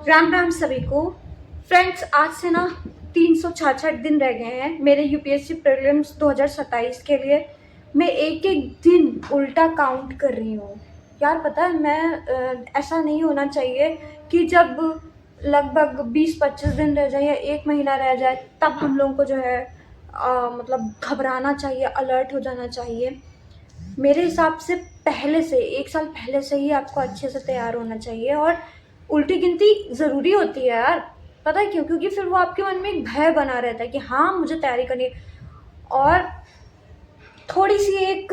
राम राम सभी को। फ्रेंड्स, आज से ना 366 दिन रह गए हैं मेरे यूपीएससी प्रीलिम्स 2027 के लिए। मैं एक एक दिन उल्टा काउंट कर रही हूँ यार। पता है ऐसा नहीं होना चाहिए कि जब लगभग 20-25 दिन रह जाए या 1 महीना रह जाए तब हम लोगों को जो है मतलब घबराना चाहिए, अलर्ट हो जाना चाहिए। मेरे हिसाब से पहले से 1 साल पहले से ही आपको अच्छे से तैयार होना चाहिए। और उल्टी गिनती ज़रूरी होती है यार। पता है क्यों? क्योंकि फिर वो आपके मन में एक भय बना रहता है कि हाँ, मुझे तैयारी करनी है। और थोड़ी सी एक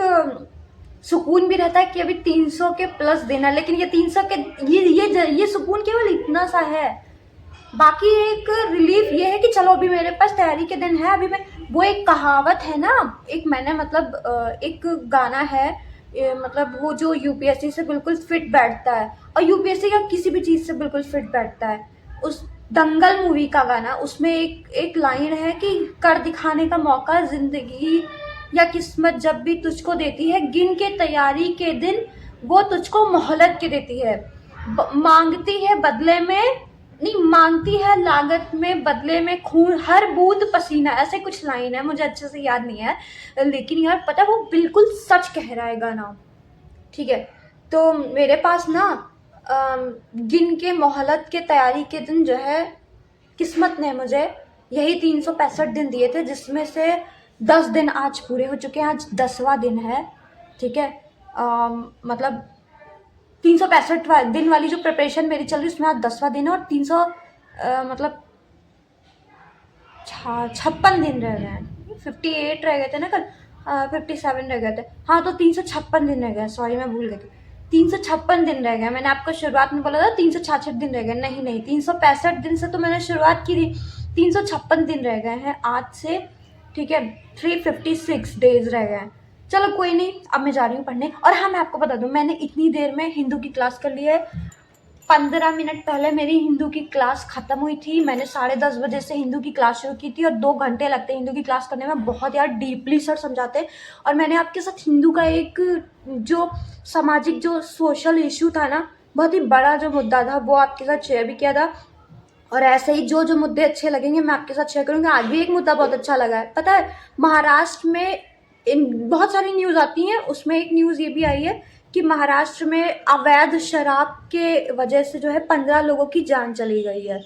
सुकून भी रहता है कि अभी 300 के प्लस दिन है। लेकिन ये 300 के ये सुकून केवल इतना सा है। बाकी एक रिलीफ ये है कि चलो अभी मेरे पास तैयारी के दिन है। अभी मैं वो एक कहावत है ना, एक मैंने मतलब एक गाना है, मतलब वो जो यूपीएससी से बिल्कुल फिट बैठता है और यूपीएससी का किसी भी चीज़ से बिल्कुल फिट बैठता है। उस दंगल मूवी का गाना, उसमें एक लाइन है कि कर दिखाने का मौका जिंदगी या किस्मत जब भी तुझको देती है, गिन के तैयारी के दिन वो तुझको मोहलत के देती है। मांगती है बदले में, नहीं मांगती है लागत में, बदले में खून हर बूंद पसीना। ऐसे कुछ लाइन है, मुझे अच्छे से याद नहीं है, लेकिन यार पता है वो बिल्कुल सच कह रहा है गाना। ठीक है, तो मेरे पास ना गिन के मोहलत के तैयारी के दिन जो है किस्मत ने मुझे यही 365 दिन दिए थे, जिसमें से 10 दिन आज पूरे हो चुके हैं। आज 10वां दिन है। ठीक है, मतलब 365 दिन वाली जो प्रिपरेशन मेरी चल रही है उसमें आज 10वां दिन है। और 300 मतलब 56 दिन रह गए हैं। 58 रह गए थे ना कल, 57 रह गए थे। हाँ, तो 356 दिन रह गए। सॉरी, मैं भूल गई थी। 356 दिन रह गए। मैंने आपको शुरुआत में बोला था 366 दिन रह गए। नहीं नहीं, 365 दिन से तो मैंने शुरुआत की थी। 356 दिन रह गए हैं आज से। ठीक है, 356 डेज रह गए हैं। चलो कोई नहीं, अब मैं जा रही हूँ पढ़ने। और हाँ, मैं आपको बता दूँ, मैंने इतनी देर में हिंदू की क्लास कर ली है। 15 मिनट पहले मेरी हिंदू की क्लास खत्म हुई थी। मैंने 10:30 बजे से हिंदू की क्लास शुरू की थी और 2 घंटे लगते हैं हिंदू की क्लास करने में। बहुत यार डीपली सर समझाते हैं। और मैंने आपके साथ हिंदू का एक जो सामाजिक जो सोशल इशू था ना, बहुत ही बड़ा जो मुद्दा था, वो आपके साथ शेयर भी किया था। और ऐसे ही जो जो मुद्दे अच्छे लगेंगे मैं आपके साथ शेयर करूँगी। आज भी एक मुद्दा बहुत अच्छा लगा है। पता है, महाराष्ट्र में बहुत सारी न्यूज़ आती हैं, उसमें एक न्यूज़ ये भी आई है कि महाराष्ट्र में अवैध शराब के वजह से जो है 15 लोगों की जान चली गई है।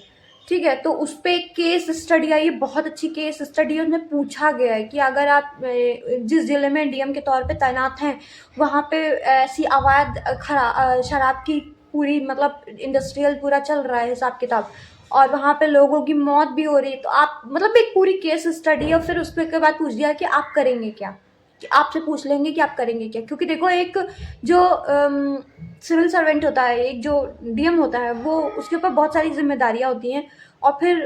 ठीक है, तो उस पर एक केस स्टडी आई है, बहुत अच्छी केस स्टडी है। उसमें पूछा गया है कि अगर आप जिस जिले में डीएम के तौर पे तैनात हैं वहाँ पे ऐसी अवैध शराब की पूरी मतलब इंडस्ट्रियल पूरा चल रहा है हिसाब किताब, और वहाँ पे लोगों की मौत भी हो रही है, तो आप मतलब एक पूरी केस स्टडी है। फिर उसके बाद पूछ दिया कि आप करेंगे क्या, कि आपसे पूछ लेंगे कि आप करेंगे क्या। क्योंकि देखो, एक जो सिविल सर्वेंट होता है, एक जो डीएम होता है, वो उसके ऊपर बहुत सारी जिम्मेदारियाँ होती हैं। और फिर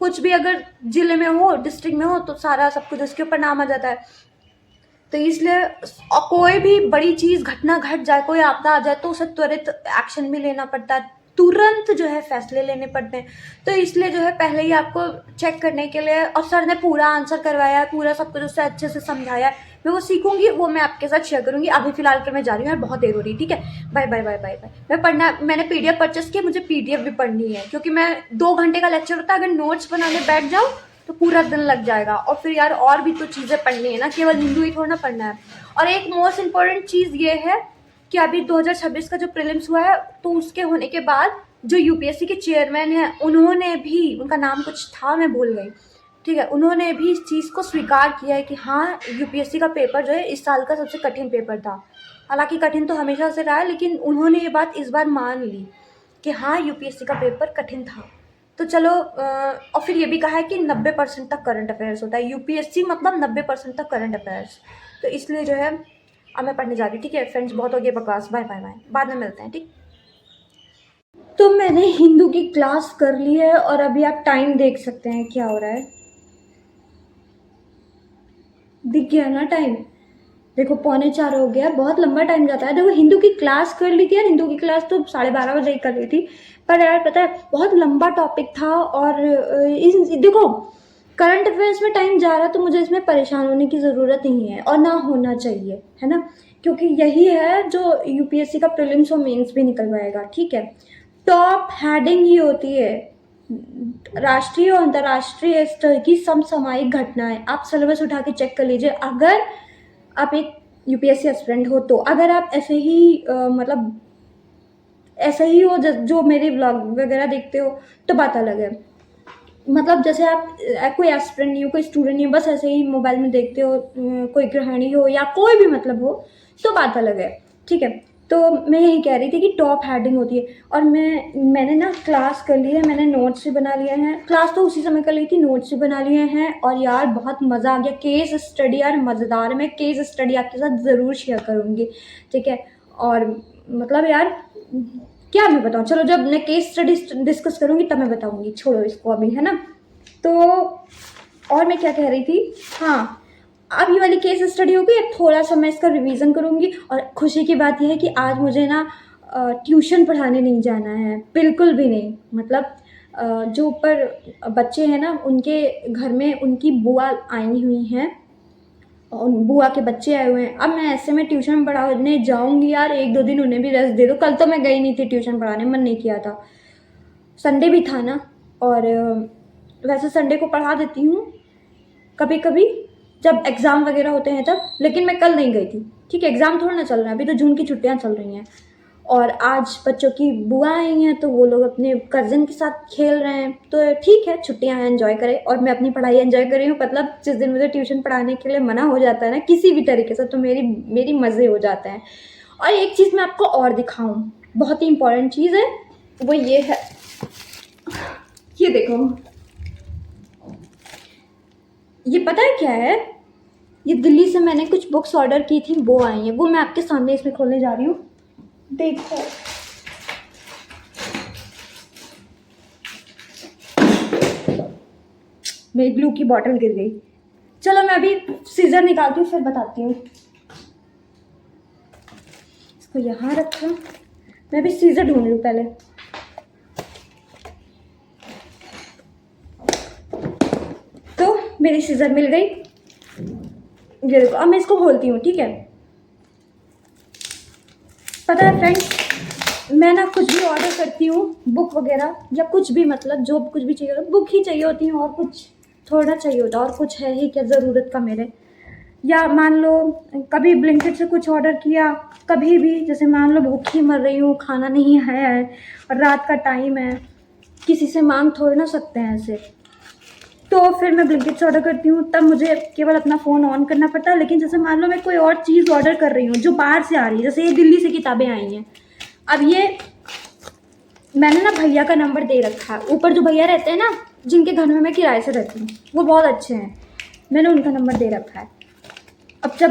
कुछ भी अगर जिले में हो, डिस्ट्रिक्ट में हो, तो सारा सब कुछ उसके ऊपर नाम आ जाता है। तो इसलिए कोई भी बड़ी चीज़ घटना घट जाए, कोई आपदा आ जाए, तो उसे त्वरित एक्शन भी लेना पड़ता है, तुरंत जो है फैसले लेने पड़ते हैं। तो इसलिए जो है पहले ही आपको चेक करने के लिए, और सर ने पूरा आंसर करवाया है, पूरा सब कुछ उससे अच्छे से समझाया है। मैं वो सीखूंगी, वो मैं आपके साथ शेयर करूंगी। अभी फिलहाल के मैं जा रही हूँ यार, बहुत देर हो रही है। ठीक है, bye bye bye bye bye. मैंने पीडीएफ परचेस की, मुझे पीडीएफ भी पढ़नी है, क्योंकि मैं 2 घंटे का लेक्चर होता है, अगर नोट्स बनाने बैठ जाऊँ तो पूरा दिन लग जाएगा। और फिर यार और भी तो चीज़ें पढ़नी है ना, केवल हिंदू ही थोड़ा ना पढ़ना है। और एक मोस्ट इम्पॉर्टेंट चीज़ ये है कि अभी 2026 का जो प्रीलिम्स हुआ है, तो उसके होने के बाद जो यूपीएससी के चेयरमैन हैं, उन्होंने भी, उनका नाम कुछ था, मैं भूल गई। ठीक है, उन्होंने भी इस चीज़ को स्वीकार किया है कि हाँ, यूपीएससी का पेपर जो है इस साल का सबसे कठिन पेपर था। हालांकि कठिन तो हमेशा से रहा है, लेकिन उन्होंने ये बात इस बार मान ली कि हाँ, यूपीएससी का पेपर कठिन था। तो चलो और फिर ये भी कहा है कि 90% तक करंट अफेयर्स होता है यूपीएससी, मतलब 90% तक करंट अफेयर्स। तो इसलिए जो है अब मैं पढ़ने जा रही हूँ। ठीक है फ्रेंड्स, बहुत हो गया बकवास। बाय बाय बाय, बाद में मिलते हैं। ठीक, तो मैंने हिंदू की क्लास कर ली है और अभी आप टाइम देख सकते हैं क्या हो रहा है। दिख गया ना टाइम? देखो 3:45 हो गया, बहुत लंबा टाइम जाता है। देखो, हिंदू की क्लास कर ली थी यार, हिंदू की क्लास तो 12:30 बजे ही कर ली थी। पर यार पता है, बहुत लंबा टॉपिक था। और देखो, करंट अफेयर्स में टाइम जा रहा है तो मुझे इसमें परेशान होने की ज़रूरत नहीं है, और ना होना चाहिए, है ना, क्योंकि यही है जो यूपीएससी का प्रीलिम्स और मेंस भी निकलवाएगा। ठीक है, टॉप हेडिंग ही होती है राष्ट्रीय और अंतर्राष्ट्रीय स्तर की समसामयिक घटनाएं। आप सिलेबस उठा के चेक कर लीजिए, अगर आप एक यूपीएससी एस्पिरेंट हो तो। अगर आप ऐसे ही मतलब ऐसा ही हो जो मेरे ब्लॉग वगैरह देखते हो तो बात अलग है। मतलब जैसे आप कोई एस्पिरेंट नहीं हो, कोई स्टूडेंट नहीं हो, बस ऐसे ही मोबाइल में देखते हो, कोई गृहिणी हो या कोई भी मतलब हो, तो बात अलग है, ठीक है। तो मैं यही कह रही थी कि टॉप हेडिंग होती है। और मैंने ना क्लास कर ली है, मैंने नोट्स भी बना लिए हैं। क्लास तो उसी समय कर ली थी, नोट्स भी बना लिए हैं। और यार बहुत मज़ा आ गया, केस स्टडी यार मज़ेदार है। मैं केस स्टडी आपके साथ ज़रूर शेयर करूँगी, ठीक है। और मतलब यार क्या मैं बताऊँ, चलो जब मैं केस स्टडी डिस्कस करूँगी तब मैं बताऊँगी, छोड़ो इसको अभी, है ना। तो और मैं क्या कह रही थी, हाँ, अब ये वाली केस स्टडी होगी, अब थोड़ा सा मैं इसका रिवीजन करूँगी। और खुशी की बात यह है कि आज मुझे ना ट्यूशन पढ़ाने नहीं जाना है, बिल्कुल भी नहीं। मतलब जो ऊपर बच्चे हैं ना, उनके घर में उनकी बुआ आई हुई हैं और बुआ के बच्चे आए हुए हैं। अब मैं ऐसे में ट्यूशन पढ़ाने जाऊँगी यार, 1-2 दिन उन्हें भी रेस्ट दे दो। कल तो मैं गई नहीं थी ट्यूशन पढ़ाने, मन नहीं किया था, संडे भी था ना। और वैसे संडे को पढ़ा देती हूँ कभी कभी जब एग्ज़ाम वगैरह होते हैं तब, लेकिन मैं कल नहीं गई थी, ठीक है। एग्ज़ाम थोड़ा ना चल रहा है, अभी तो जून की छुट्टियाँ चल रही हैं। और आज बच्चों की बुआ आई हैं तो वो लोग अपने कज़न के साथ खेल रहे हैं, तो ठीक है, छुट्टियाँ हैं, एंजॉय करें। और मैं अपनी पढ़ाई एंजॉय कर रही हूँ। मतलब जिस दिन मुझे ट्यूशन पढ़ाने के लिए मना हो जाता है ना किसी भी तरीके से, तो मेरी मज़े हो जाते हैं। और एक चीज़ मैं आपको और दिखाऊँ, बहुत ही इंपॉर्टेंट चीज़ है, वो ये है, ये देखो, ये पता है क्या है, ये दिल्ली से मैंने कुछ बुक्स ऑर्डर की थी, वो आई हैं, वो मैं आपके सामने इसमें खोलने जा रही हूँ, देखो। मेरी ग्लू की बॉटल गिर गई। चलो मैं अभी सीजर निकालती हूँ, फिर बताती हूँ। इसको यहाँ रखा, मैं अभी सीजर ढूंढ लूँ पहले। तो मेरी सीजर मिल गई, ये देखो। अब मैं इसको खोलती हूँ, ठीक है। पता है फ्रेंड्स, मैं ना कुछ भी ऑर्डर करती हूँ, बुक वगैरह या कुछ भी, मतलब जो कुछ भी चाहिए होता, बुक ही चाहिए होती है, और कुछ थोड़ा चाहिए होता, और कुछ है ही क्या ज़रूरत का मेरे। या मान लो कभी ब्लिंकिट से कुछ ऑर्डर किया, कभी भी, जैसे मान लो भूखी मर रही हूँ, खाना नहीं आया है और रात का टाइम है, किसी से मांग थोड़ी ना सकते हैं ऐसे, तो फिर मैं ब्लिंकिट से ऑर्डर करती हूँ। तब मुझे केवल अपना फ़ोन ऑन करना पड़ता है। लेकिन जैसे मान लो मैं कोई और चीज़ ऑर्डर कर रही हूँ जो बाहर से आ रही है, जैसे ये दिल्ली से किताबें आई हैं, अब ये मैंने ना भैया का नंबर दे रखा है, ऊपर जो भैया रहते हैं ना, जिनके घर में मैं किराए से रहती हूँ, वो बहुत अच्छे हैं, मैंने उनका नंबर दे रखा है। अब जब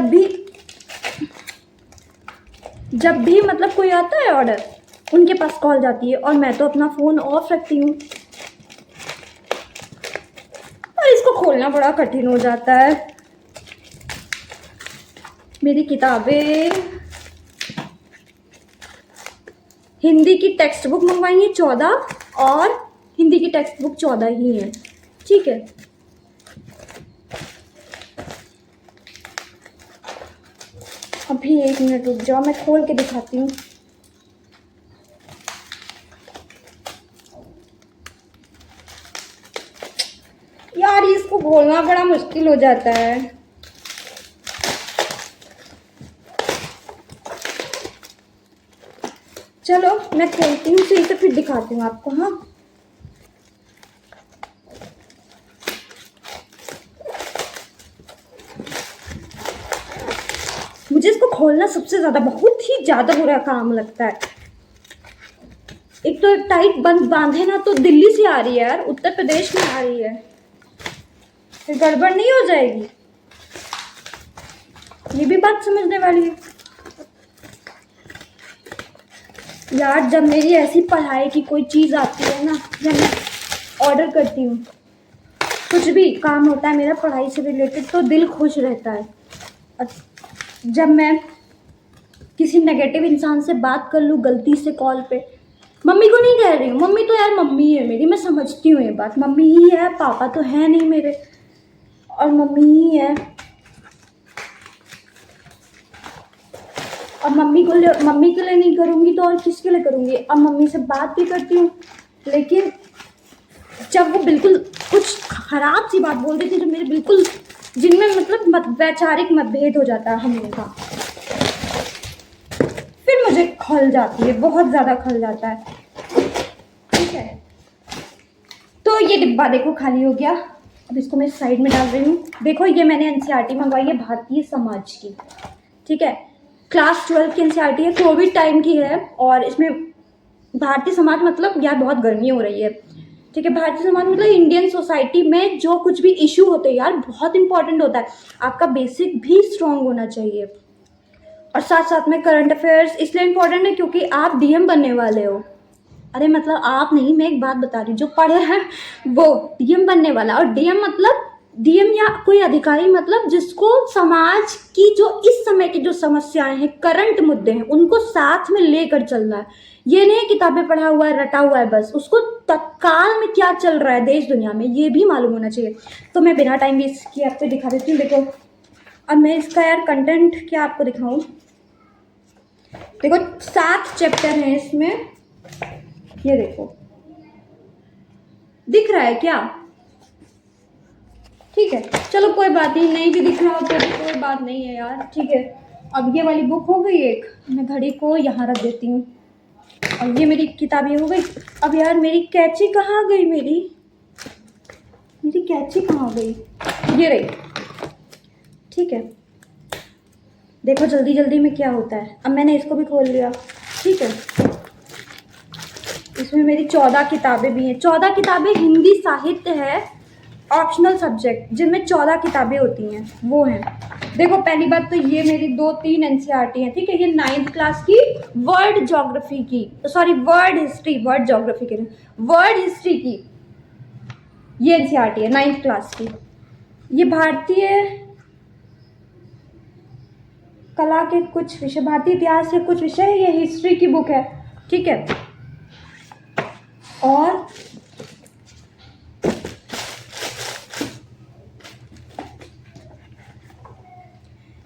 भी मतलब कोई आता है ऑर्डर, उनके पास कॉल जाती है, और मैं तो अपना फ़ोन ऑफ रखती हूँ, और इसको खोलना बड़ा कठिन हो जाता है। मेरी किताबें, हिंदी की टेक्स्ट बुक मंगवाई है 14, और हिंदी की टेक्स्ट बुक 14 ही है, ठीक है। अभी 1 मिनट रुक जाओ, मैं खोल के दिखाती हूँ। यार इसको खोलना बड़ा मुश्किल हो जाता है। चलो मैं खोलती हूँ सही से, फिर दिखाती हूँ आपको। हाँ, मुझे इसको खोलना सबसे ज़्यादा, बहुत ही ज़्यादा बुरा काम लगता है। एक तो टाइट बंद बांधे ना, तो दिल्ली से आ रही है यार, उत्तर प्रदेश में आ रही है, फिर गड़बड़ नहीं हो जाएगी, ये भी बात समझने वाली है। यार जब मेरी ऐसी पढ़ाई की कोई चीज़ आती है ना, जब मैं ऑर्डर करती हूँ, कुछ भी काम होता है मेरा पढ़ाई से रिलेटेड, तो दिल खुश रहता है। और जब मैं किसी नेगेटिव इंसान से बात कर लूँ गलती से कॉल पे, मम्मी को नहीं कह रही हूँ, मम्मी तो यार मम्मी है मेरी, मैं समझती हूँ ये बात, मम्मी ही है, पापा तो है नहीं मेरे, और मम्मी ही है। अब मम्मी के लिए नहीं करूँगी तो और किसके लिए करूँगी। अब मम्मी से बात भी करती हूँ, लेकिन जब वो बिल्कुल कुछ ख़राब सी बात बोल देती है, जो मेरे बिल्कुल जिनमें मतलब वैचारिक मतभेद हो जाता है हम लोगों का, फिर मुझे खल जाती है, बहुत ज़्यादा खल जाता है। ठीक है, तो ये डिब्बा देखो खाली हो गया। अब इसको मैं साइड में डाल रही हूँ। देखो ये मैंने एनसीईआरटी मंगवाई है भारतीय समाज की। ठीक है, क्लास 12 की एनसीईआरटी है, कोविड टाइम की है। और इसमें भारतीय समाज मतलब यार बहुत गर्मी हो रही है। ठीक है, भारतीय समाज मतलब इंडियन सोसाइटी में जो कुछ भी इशू होते हैं यार, बहुत इंपॉर्टेंट होता है। आपका बेसिक भी स्ट्रांग होना चाहिए। और साथ साथ में करंट अफेयर्स इसलिए इंपॉर्टेंट है क्योंकि आप डीएम बनने वाले हो। अरे मतलब आप नहीं, मैं एक बात बता रही हूँ, जो पढ़े हैं वो डीएम बनने वाला। और डीएम मतलब डीएम या कोई अधिकारी मतलब जिसको समाज की जो इस समय की जो समस्याएं हैं, करंट मुद्दे हैं, उनको साथ में लेकर चलना है। ये नहीं किताबें पढ़ा हुआ है, रटा हुआ है बस, उसको तत्काल में क्या चल रहा है देश दुनिया में ये भी मालूम होना चाहिए। तो मैं बिना टाइम वेस्ट किए आपको दिखा देती हूँ। देखो अब मैं इसका यार कंटेंट क्या आपको दिखाऊँ। देखो 7 चैप्टर हैं इसमें, ये देखो दिख रहा है क्या। ठीक है, चलो कोई बात नहीं भी दिख रहा हो तो कोई बात नहीं है यार। ठीक है, अब ये वाली बुक हो गई एक, मैं घड़ी को यहाँ रख देती हूँ। और ये मेरी किताबें हो गई। अब यार मेरी कैंची कहाँ गई, मेरी कैंची कहाँ गई, ये रही। ठीक है, देखो जल्दी जल्दी में क्या होता है। अब मैंने इसको भी खोल लिया। ठीक है, इसमें मेरी 14 किताबें भी हैं। 14 किताबें हिंदी साहित्य है, ऑप्शनल सब्जेक्ट जिनमें 14 किताबें होती हैं वो हैं। देखो पहली बात तो ये मेरी 2-3 एनसीईआरटी हैं। ठीक है, ये 9th क्लास की वर्ल्ड ज्योग्राफी की, sorry world history, world geography के वर्ल्ड हिस्ट्री की ये एनसीईआरटी है 9th क्लास की। ये भारतीय कला के कुछ विषय, भारतीय इतिहास के कुछ विषय, ये हिस्ट्री की बुक है। ठीक है, और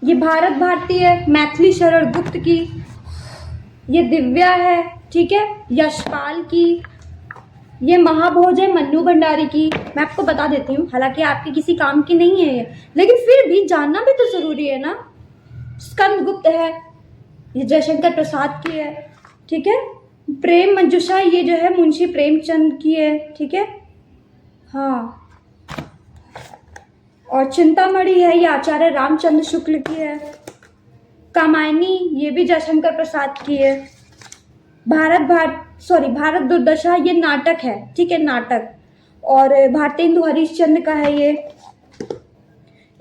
ये भारत भारती है मैथिली शरण गुप्त की, ये दिव्या है। ठीक है, यशपाल की, ये महाभोज है मन्नू भंडारी की। मैं आपको बता देती हूँ, हालांकि आपके किसी काम की नहीं है ये, लेकिन फिर भी जानना भी तो जरूरी है ना। स्कंद गुप्त है, ये जयशंकर प्रसाद की है। ठीक है, प्रेम मंजूषा ये जो है मुंशी प्रेमचंद की है। ठीक है, हाँ, और चिंतामणि है ये आचार्य रामचंद्र शुक्ल की है। कामायनी ये भी जयशंकर प्रसाद की है। भारत दुर्दशा ये नाटक है। ठीक है, नाटक। और भारतेंदु हरिश्चंद्र का है ये।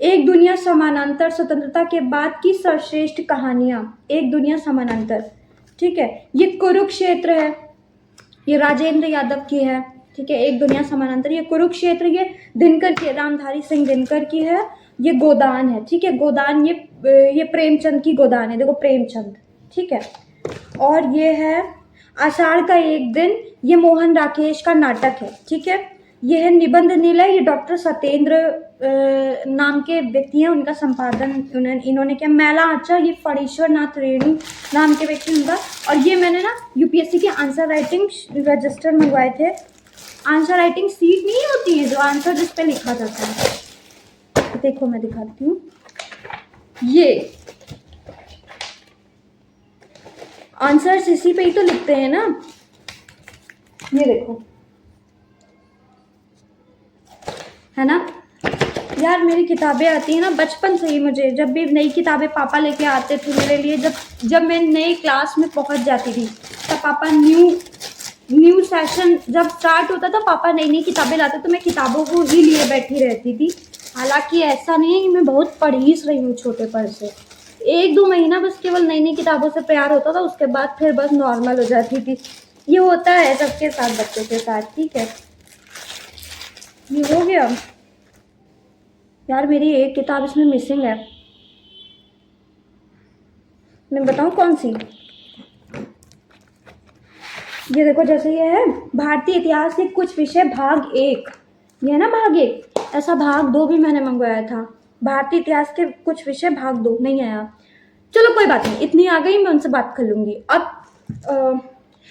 एक दुनिया समानांतर स्वतंत्रता के बाद की सर्वश्रेष्ठ कहानियां, एक दुनिया समानांतर। ठीक है, ये कुरुक्षेत्र है, ये राजेंद्र यादव की है। ठीक है, एक दुनिया समानांतर, ये कुरुक्षेत्र, ये दिनकर की, रामधारी सिंह दिनकर की है। ये गोदान है। ठीक है, गोदान ये प्रेमचंद की गोदान है। देखो प्रेमचंद। ठीक है, और ये है आषाढ़ का एक दिन, ये मोहन राकेश का नाटक है। ठीक है, ये है निबंध निलय, ये डॉक्टर सत्येंद्र नाम के व्यक्ति हैं, उनका संपादन इन्होंने किया। मैला आचा ये फणीश्वर नाथ रेणु नाम के व्यक्ति उनका। और ये मैंने ना यूपीएससी के आंसर राइटिंग रजिस्टर मंगवाए थे। आंसर राइटिंग सीट नहीं होती है जो आंसर जिस पे लिखा जाता है। देखो मैं दिखाती हूँ, ये आंसर इसी पे ही तो लिखते हैं ना। ये देखो, है ना यार। मेरी किताबें आती हैं ना बचपन से ही, मुझे जब भी नई किताबें पापा लेके आते थे मेरे लिए, जब मैं नई क्लास में पहुंच जाती थी तब पापा न्यू सेशन जब स्टार्ट होता था, पापा नई नई किताबें लाते तो मैं किताबों को ही लिए बैठी रहती थी। हालांकि ऐसा नहीं है कि मैं बहुत पढ़ी रही हूँ छोटे पर से, 1-2 महीना बस केवल नई नई किताबों से प्यार होता था, उसके बाद फिर बस नॉर्मल हो जाती थी। ये होता है सबके साथ, बच्चों के साथ। ठीक है, ये हो गया यार। मेरी एक किताब इसमें मिसिंग है, मैं बताऊं कौन सी। ये देखो, जैसे ये है भारतीय इतिहास के कुछ विषय भाग 1, ये है ना भाग 1, ऐसा भाग 2 भी मैंने मंगवाया था। भारतीय इतिहास के कुछ विषय भाग 2 नहीं आया। चलो कोई बात नहीं, इतनी आ गई, मैं उनसे बात कर लूँगी। अब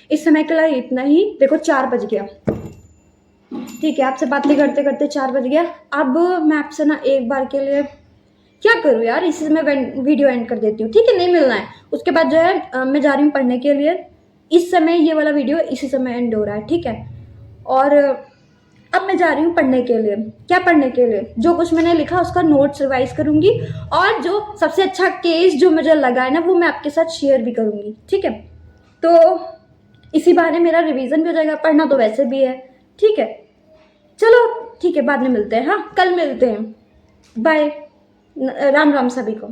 इस समय के लिए इतना ही। देखो 4 बज गया, ठीक है, आपसे बातें करते करते 4 बज गया। अब मैं आपसे ना एक बार के लिए क्या करूँ यार, इसी से मैं वीडियो एंड कर देती हूँ, ठीक है, नहीं मिलना है। उसके बाद जो है मैं जा रही हूँ पढ़ने के लिए। इस समय ये वाला वीडियो इसी समय एंड हो रहा है, ठीक है। और अब मैं जा रही हूँ पढ़ने के लिए। क्या पढ़ने के लिए? जो कुछ मैंने लिखा उसका नोट्स रिवाइज करूँगी, और जो सबसे अच्छा केस जो मुझे लगा है ना, वो मैं आपके साथ शेयर भी करूँगी, ठीक है। तो इसी बहाने मेरा रिवीजन भी हो जाएगा, पढ़ना तो वैसे भी है, ठीक है। चलो ठीक है, बाद में मिलते हैं, हाँ कल मिलते हैं, बाय। राम राम सभी को।